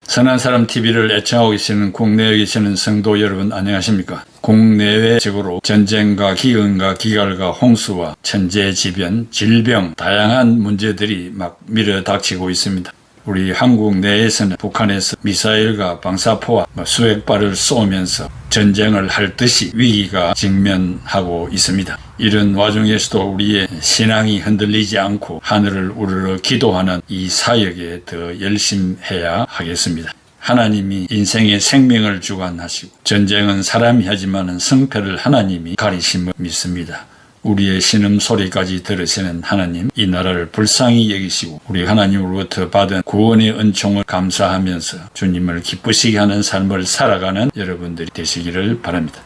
선한 사람 TV를 애청하고 계시는 국내에 계시는 성도 여러분 안녕하십니까? 국내외적으로 전쟁과 기근과 기갈과 홍수와 천재지변, 질병, 다양한 문제들이 막 밀어닥치고 있습니다. 우리 한국 내에서는 북한에서 미사일과 방사포와 수백 발을 쏘면서 전쟁을 할 듯이 위기가 직면하고 있습니다. 이런 와중에서도 우리의 신앙이 흔들리지 않고 하늘을 우러러 기도하는 이 사역에 더 열심해야 하겠습니다. 하나님이 인생의 생명을 주관하시고 전쟁은 사람이 하지만 승패를 하나님이 가리심을 믿습니다. 우리의 신음소리까지 들으시는 하나님, 이 나라를 불쌍히 여기시고 우리 하나님으로부터 받은 구원의 은총을 감사하면서 주님을 기쁘시게 하는 삶을 살아가는 여러분들이 되시기를 바랍니다.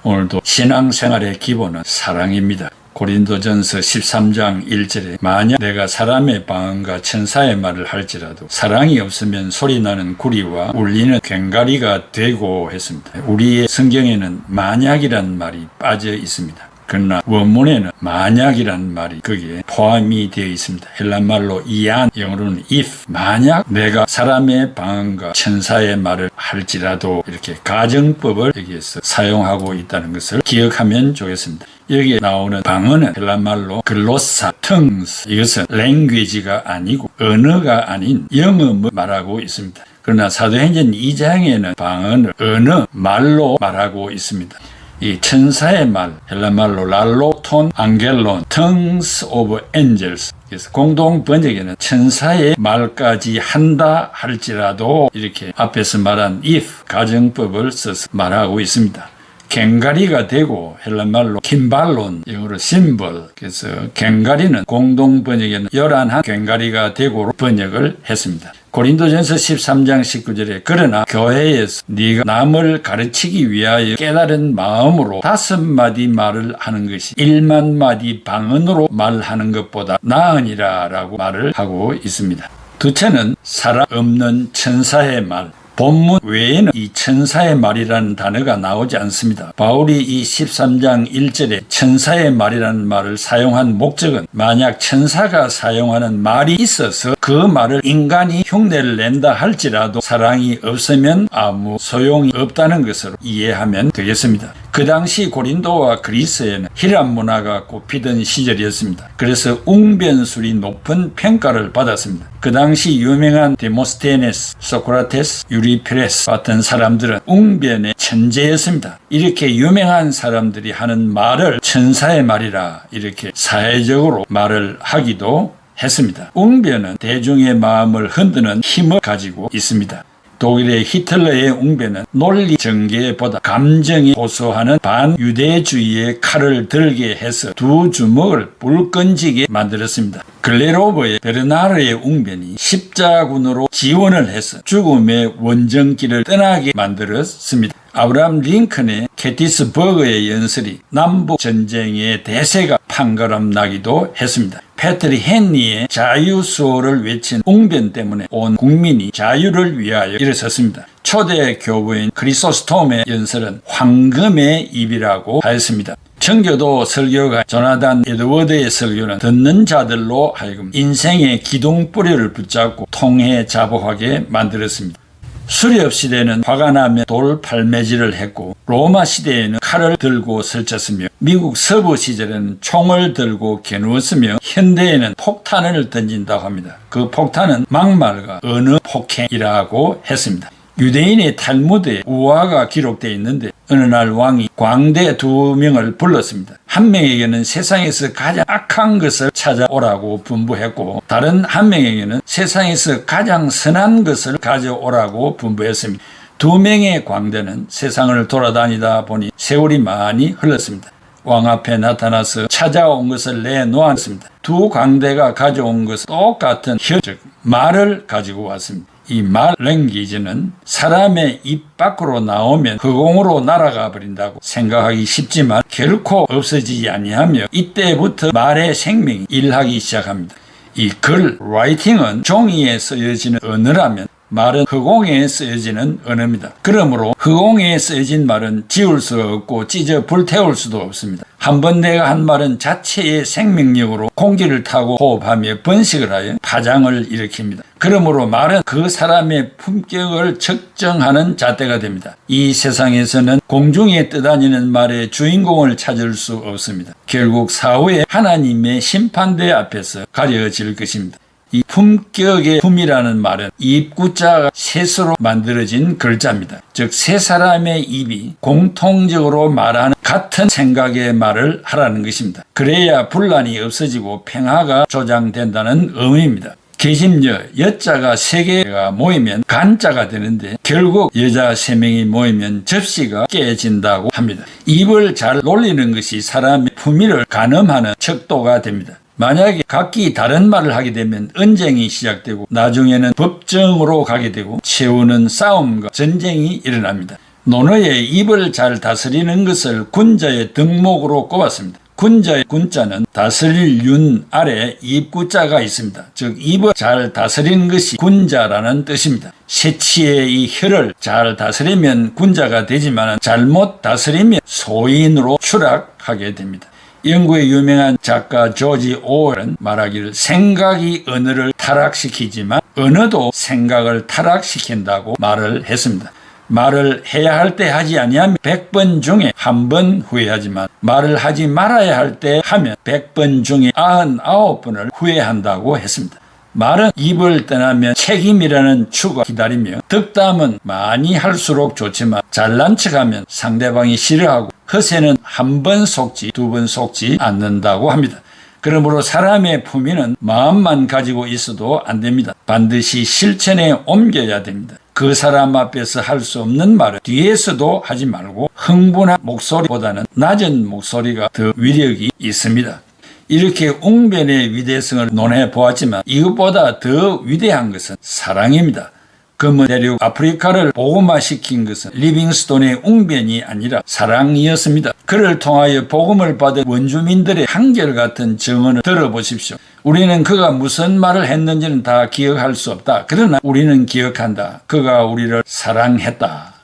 오늘도 신앙생활의 기본은 사랑입니다. 고린도전서 13장 1절에 만약 내가 사람의 방언과 천사의 말을 할지라도 사랑이 없으면 소리나는 구리와 울리는 꽹과리가 되고 했습니다. 우리의 성경에는 만약이란 말이 빠져 있습니다. 그러나 원문에는 만약이란 말이 거기에 포함이 되어 있습니다. 헬란말로 이안, 영어로는 if, 만약 내가 사람의 방언과 천사의 말을 할지라도 이렇게 가정법을 여기에서 사용하고 있다는 것을 기억하면 좋겠습니다. 여기에 나오는 방언은 헬란말로 글로사, tongues, 이것은 language가 아니고 언어가 아닌 영어를 말하고 있습니다. 그러나 사도행전 2장에는 방언을 언어, 말로 말하고 있습니다. 이 천사의 말, 헬라말로 랄로톤, 앙겔론, tongues of angels. 그래서 공동 번역에는 천사의 말까지 한다 할지라도 이렇게 앞에서 말한 if, 가정법을 써서 말하고 있습니다. 꽹과리가 되고 헬라말로 킴발론, 영어로 심벌. 그래서 꽹과리는 공동 번역에는 11한 꽹과리가 되고로 번역을 했습니다. 고린도전서 13장 19절에 그러나 교회에서 네가 남을 가르치기 위하여 깨달은 마음으로 5마디 말을 하는 것이 1만 마디 방언으로 말하는 것보다 나으니라 라고 말을 하고 있습니다. 둘째는 사람 없는 천사의 말. 본문 외에는 이 천사의 말이라는 단어가 나오지 않습니다. 바울이 이 13장 1절에 천사의 말이라는 말을 사용한 목적은 만약 천사가 사용하는 말이 있어서 그 말을 인간이 흉내를 낸다 할지라도 사랑이 없으면 아무 소용이 없다는 것으로 이해하면 되겠습니다. 그 당시 고린도와 그리스에는 히람 문화가 꽃피던 시절이었습니다. 그래서 웅변술이 높은 평가를 받았습니다. 그 당시 유명한 데모스테네스, 소크라테스, 유리피레스 같은 사람들은 웅변의 천재였습니다. 이렇게 유명한 사람들이 하는 말을 천사의 말이라 이렇게 사회적으로 말을 하기도 했습니다. 웅변은 대중의 마음을 흔드는 힘을 가지고 있습니다. 독일의 히틀러의 웅변은 논리 전개보다 감정에 호소하는 반유대주의의 칼을 들게 해서 두 주먹을 불끈지게 만들었습니다. 글레로버의 베르나르의 웅변이 십자군으로 지원을 해서 죽음의 원정길을 떠나게 만들었습니다. 아브라함 링컨의 게티스버그의 연설이 남북전쟁의 대세가 판가름 나기도 했습니다. 패트리 헨리의 자유수호를 외친 웅변 때문에 온 국민이 자유를 위하여 일어섰습니다. 초대 교부인 크리소스톰의 연설은 황금의 입이라고 하였습니다. 청교도 설교가 조나단 에드워드의 설교는 듣는 자들로 하여금 인생의 기둥뿌리를 붙잡고 통해자복하게 만들었습니다. 수렵 시대는 화가 나며 돌 팔매질을 했고 로마 시대에는 칼을 들고 설쳤으며 미국 서부 시절에는 총을 들고 겨누었으며 현대에는 폭탄을 던진다고 합니다. 그 폭탄은 막말과 언어 폭행이라고 했습니다. 유대인의 탈무드에 우화가 기록되어 있는데 어느 날 왕이 광대 2명을 불렀습니다. 한 명에게는 세상에서 가장 악한 것을 찾아오라고 분부했고 다른 한 명에게는 세상에서 가장 선한 것을 가져오라고 분부했습니다. 2명의 광대는 세상을 돌아다니다 보니 세월이 많이 흘렀습니다. 왕 앞에 나타나서 찾아온 것을 내놓았습니다. 2 광대가 가져온 것은 똑같은 혀, 즉 말을 가지고 왔습니다. 이 말 랭귀지는 사람의 입 밖으로 나오면 허공으로 날아가 버린다고 생각하기 쉽지만 결코 없어지지 아니하며 이때부터 말의 생명이 일하기 시작합니다. 이 글, 라이팅은 종이에 쓰여지는 언어라면 말은 허공에 쓰여지는 언어입니다. 그러므로 허공에 쓰여진 말은 지울 수 없고 찢어 불태울 수도 없습니다. 한번 내가 한 말은 자체의 생명력으로 공기를 타고 호흡하며 번식을 하여 파장을 일으킵니다. 그러므로 말은 그 사람의 품격을 측정하는 잣대가 됩니다. 이 세상에서는 공중에 떠다니는 말의 주인공을 찾을 수 없습니다. 결국 사후에 하나님의 심판대 앞에서 가려질 것입니다. 이 품격의 품이라는 말은 입구자가 셋으로 만들어진 글자입니다. 즉 세 사람의 입이 공통적으로 말하는 같은 생각의 말을 하라는 것입니다. 그래야 분란이 없어지고 평화가 조장된다는 의미입니다. 계집여, 여자가 3개가 모이면 간자가 되는데 결국 여자 3명이 모이면 접시가 깨진다고 합니다. 입을 잘 놀리는 것이 사람의 품위를 가늠하는 척도가 됩니다. 만약에 각기 다른 말을 하게 되면 언쟁이 시작되고 나중에는 법정으로 가게 되고 최후는 싸움과 전쟁이 일어납니다. 논어에 입을 잘 다스리는 것을 군자의 덕목으로 꼽았습니다. 군자의 군자는 다스릴 윤 아래 입구자가 있습니다. 즉 입을 잘 다스리는 것이 군자라는 뜻입니다. 새치의 이 혀를 잘 다스리면 군자가 되지만 잘못 다스리면 소인으로 추락하게 됩니다. 영국의 유명한 작가 조지 오웰은 말하기를 생각이 언어를 타락시키지만 언어도 생각을 타락시킨다고 말을 했습니다. 말을 해야 할 때 하지 아니하면 100번 중에 1번 후회하지만 말을 하지 말아야 할 때 하면 100번 중에 99번을 후회한다고 했습니다. 말은 입을 떠나면 책임이라는 추가 기다리며 덕담은 많이 할수록 좋지만 잘난 척하면 상대방이 싫어하고 허세는 1번 속지 2번 속지 않는다고 합니다. 그러므로 사람의 품위는 마음만 가지고 있어도 안 됩니다. 반드시 실천에 옮겨야 됩니다. 그 사람 앞에서 할 수 없는 말을 뒤에서도 하지 말고 흥분한 목소리보다는 낮은 목소리가 더 위력이 있습니다. 이렇게 웅변의 위대성을 논해 보았지만 이것보다 더 위대한 것은 사랑입니다. 금은 대륙 아프리카를 복음화시킨 것은 리빙스톤의 웅변이 아니라 사랑이었습니다. 그를 통하여 복음을 받은 원주민들의 한결같은 증언을 들어보십시오. 우리는 그가 무슨 말을 했는지는 다 기억할 수 없다. 그러나 우리는 기억한다. 그가 우리를 사랑했다.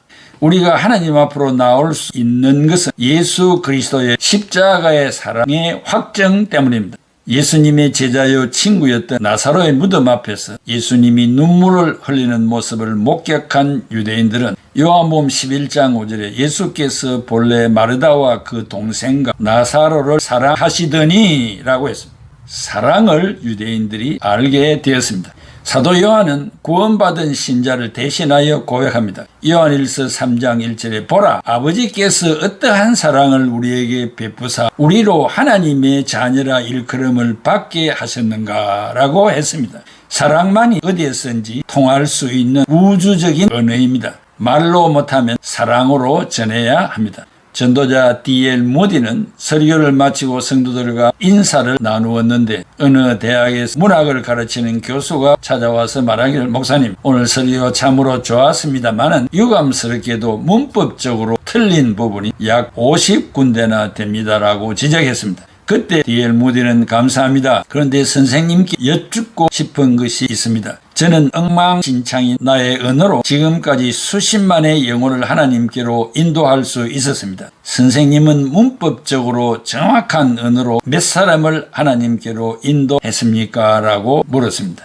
우리가 하나님 앞으로 나올 수 있는 것은 예수 그리스도의 십자가의 사랑의 확정 때문입니다. 예수님의 제자요 친구였던 나사로의 무덤 앞에서 예수님이 눈물을 흘리는 모습을 목격한 유대인들은 요한복음 11장 5절에 예수께서 본래 마르다와 그 동생과 나사로를 사랑하시더니 라고 했습니다. 사랑을 유대인들이 알게 되었습니다. 사도 요한은 구원받은 신자를 대신하여 고백합니다. 요한일서 3장 1절에 보라 아버지께서 어떠한 사랑을 우리에게 베푸사 우리로 하나님의 자녀라 일컬음을 받게 하셨는가 라고 했습니다. 사랑만이 어디에선지 통할 수 있는 우주적인 언어입니다. 말로 못하면 사랑으로 전해야 합니다. 전도자 D.L. 모디는 설교를 마치고 성도들과 인사를 나누었는데 어느 대학에서 문학을 가르치는 교수가 찾아와서 말하기를 목사님 오늘 설교 참으로 좋았습니다마는 유감스럽게도 문법적으로 틀린 부분이 약 50군데나 됩니다라고 지적했습니다. 그때 D.L. 모디는 감사합니다. 그런데 선생님께 여쭙고 싶은 것이 있습니다. 저는 엉망진창인 나의 언어로 지금까지 수십만의 영혼을 하나님께로 인도할 수 있었습니다. 선생님은 문법적으로 정확한 언어로 몇 사람을 하나님께로 인도했습니까? 라고 물었습니다.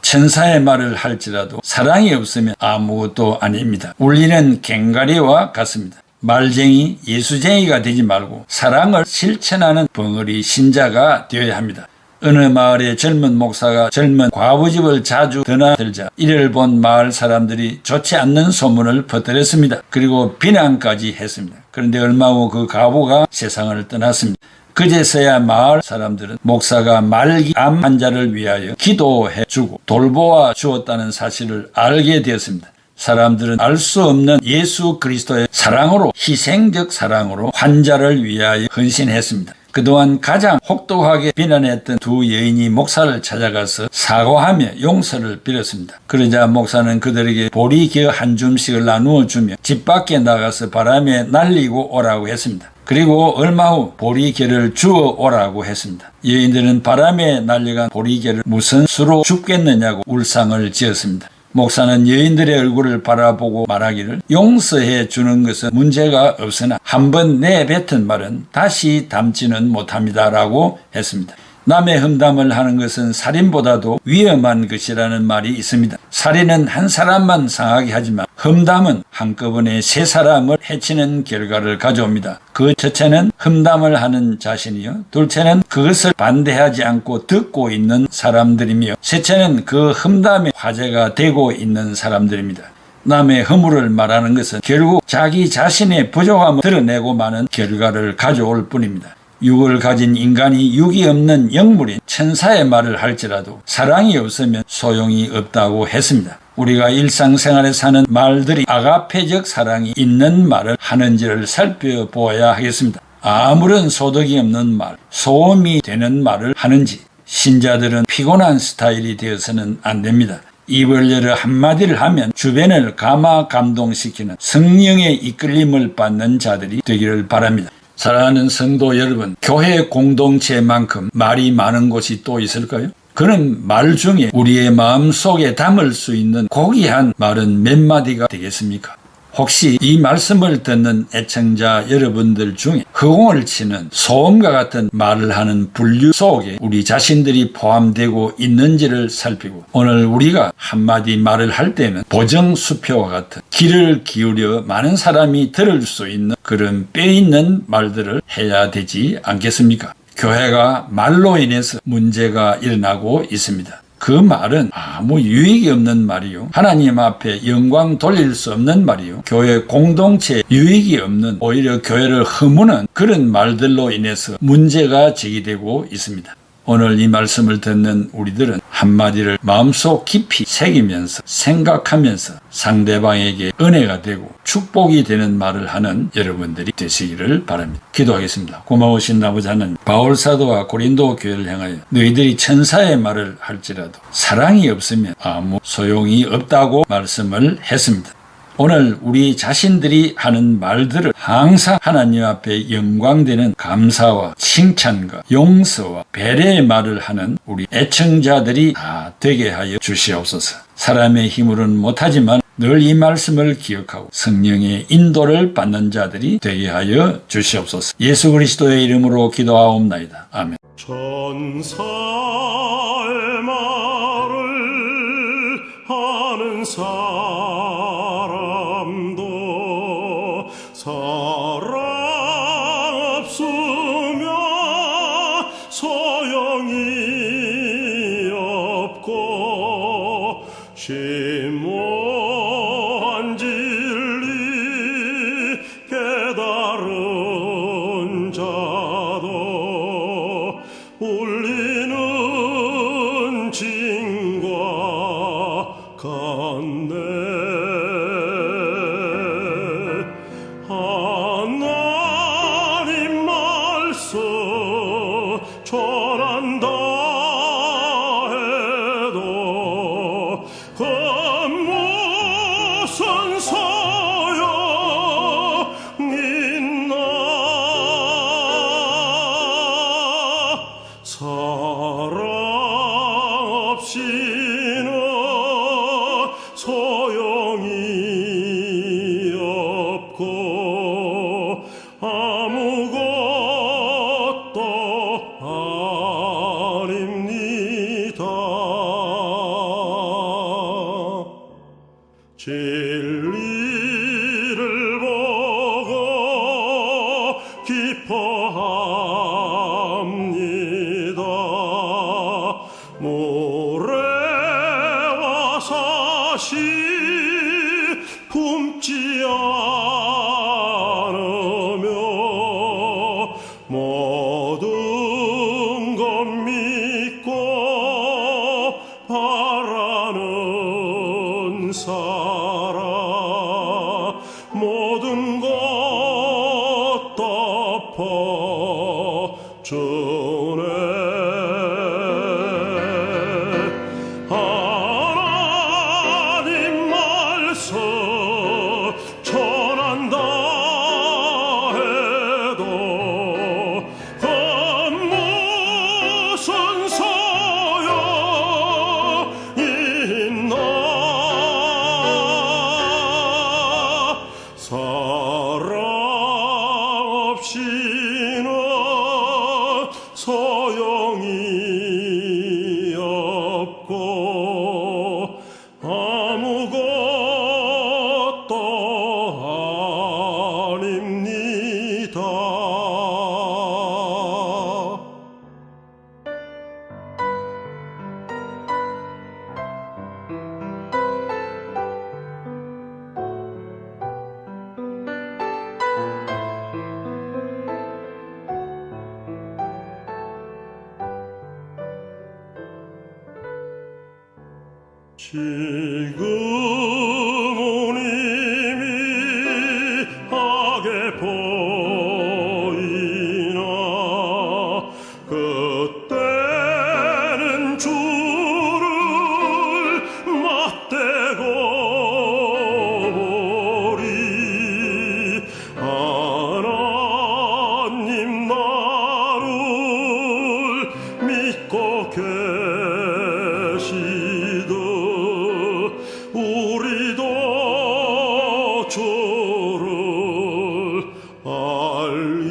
천사의 말을 할지라도 사랑이 없으면 아무것도 아닙니다. 울리는 꽹과리와 같습니다. 말쟁이, 예수쟁이가 되지 말고 사랑을 실천하는 벙어리 신자가 되어야 합니다. 어느 마을의 젊은 목사가 젊은 과부집을 자주 드나들자 이를 본 마을 사람들이 좋지 않는 소문을 퍼뜨렸습니다. 그리고 비난까지 했습니다. 그런데 얼마 후 그 과부가 세상을 떠났습니다. 그제서야 마을 사람들은 목사가 말기 암 환자를 위하여 기도해 주고 돌보아 주었다는 사실을 알게 되었습니다. 사람들은 알 수 없는 예수 그리스도의 사랑으로 희생적 사랑으로 환자를 위하여 헌신했습니다. 그동안 가장 혹독하게 비난했던 두 여인이 목사를 찾아가서 사과하며 용서를 빌었습니다. 그러자 목사는 그들에게 보리겨 한 줌씩을 나누어 주며 집 밖에 나가서 바람에 날리고 오라고 했습니다. 그리고 얼마 후 보리겨를 주워 오라고 했습니다. 여인들은 바람에 날려간 보리겨를 무슨 수로 줍겠느냐고 울상을 지었습니다. 목사는 여인들의 얼굴을 바라보고 말하기를 용서해 주는 것은 문제가 없으나 한번 내뱉은 말은 다시 담지는 못합니다라고 했습니다. 남의 험담을 하는 것은 살인보다도 위험한 것이라는 말이 있습니다. 살인은 한 사람만 상하게 하지만 험담은 한꺼번에 세 사람을 해치는 결과를 가져옵니다. 그 첫째는 험담을 하는 자신이요, 둘째는 그것을 반대하지 않고 듣고 있는 사람들이며, 셋째는 그 험담의 화제가 되고 있는 사람들입니다. 남의 허물을 말하는 것은 결국 자기 자신의 부족함을 드러내고 마는 결과를 가져올 뿐입니다. 육을 가진 인간이 육이 없는 영물인 천사의 말을 할지라도 사랑이 없으면 소용이 없다고 했습니다. 우리가 일상생활에 사는 말들이 아가페적 사랑이 있는 말을 하는지를 살펴보아야 하겠습니다. 아무런 소득이 없는 말, 소음이 되는 말을 하는지. 신자들은 피곤한 스타일이 되어서는 안 됩니다. 입을 열어 한마디를 하면 주변을 감동시키는 성령의 이끌림을 받는 자들이 되기를 바랍니다. 사랑하는 성도 여러분, 교회 공동체만큼 말이 많은 곳이 또 있을까요? 그런 말 중에 우리의 마음속에 담을 수 있는 고귀한 말은 몇 마디가 되겠습니까? 혹시 이 말씀을 듣는 애청자 여러분들 중에 허공을 치는 소음과 같은 말을 하는 분류 속에 우리 자신들이 포함되고 있는지를 살피고, 오늘 우리가 한마디 말을 할 때는 보정수표와 같은 귀를 기울여 많은 사람이 들을 수 있는 그런 뼈있는 말들을 해야 되지 않겠습니까? 교회가 말로 인해서 문제가 일어나고 있습니다. 그 말은 아무 유익이 없는 말이요, 하나님 앞에 영광 돌릴 수 없는 말이요, 교회 공동체에 유익이 없는, 오히려 교회를 허무는 그런 말들로 인해서 문제가 제기되고 있습니다. 오늘 이 말씀을 듣는 우리들은 한마디를 마음속 깊이 새기면서 생각하면서 상대방에게 은혜가 되고 축복이 되는 말을 하는 여러분들이 되시기를 바랍니다. 기도하겠습니다. 고마우신 아버지 하나님, 바울사도와 고린도 교회를 향하여 너희들이 천사의 말을 할지라도 사랑이 없으면 아무 소용이 없다고 말씀을 했습니다. 오늘 우리 자신들이 하는 말들을 항상 하나님 앞에 영광되는 감사와 칭찬과 용서와 배려의 말을 하는 우리 애청자들이 다 되게 하여 주시옵소서. 사람의 힘으로는 못하지만 늘 이 말씀을 기억하고 성령의 인도를 받는 자들이 되게 하여 주시옵소서. 예수 그리스도의 이름으로 기도하옵나이다. 아멘. 천사의 말을 하는 사람도 사랑 없으면 소용이 없고 심오한 진리 깨달은 자도 울리는 징과 같네. 하나님 말씀 전한다 해도 그 무슨 소용 있나. 사랑 없이는 소용이 없고 아무것도 아닙니다. 진리를 보고 기뻐합니다. 모래와 사시 품지 않으며 모든 것 믿고 바라는 사람 모든 것 덮어주네. 하나님 지금은 이미 하게 보이나 그때는 주를 맞대고 보리 하나님 나를 믿고 계시듯 우리도 주를 알리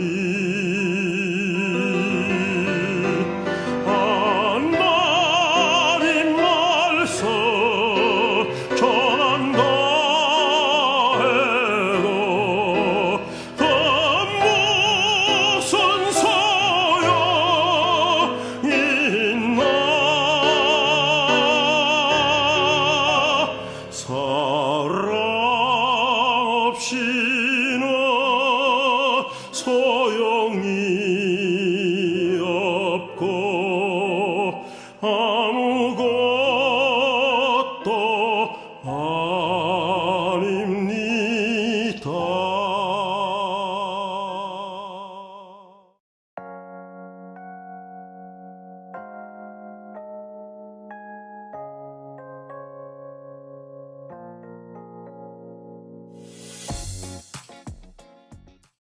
하나님 말씀 전한다 해도 그 무슨 소용 있나 사랑 없이는 소용이 없고 아무것도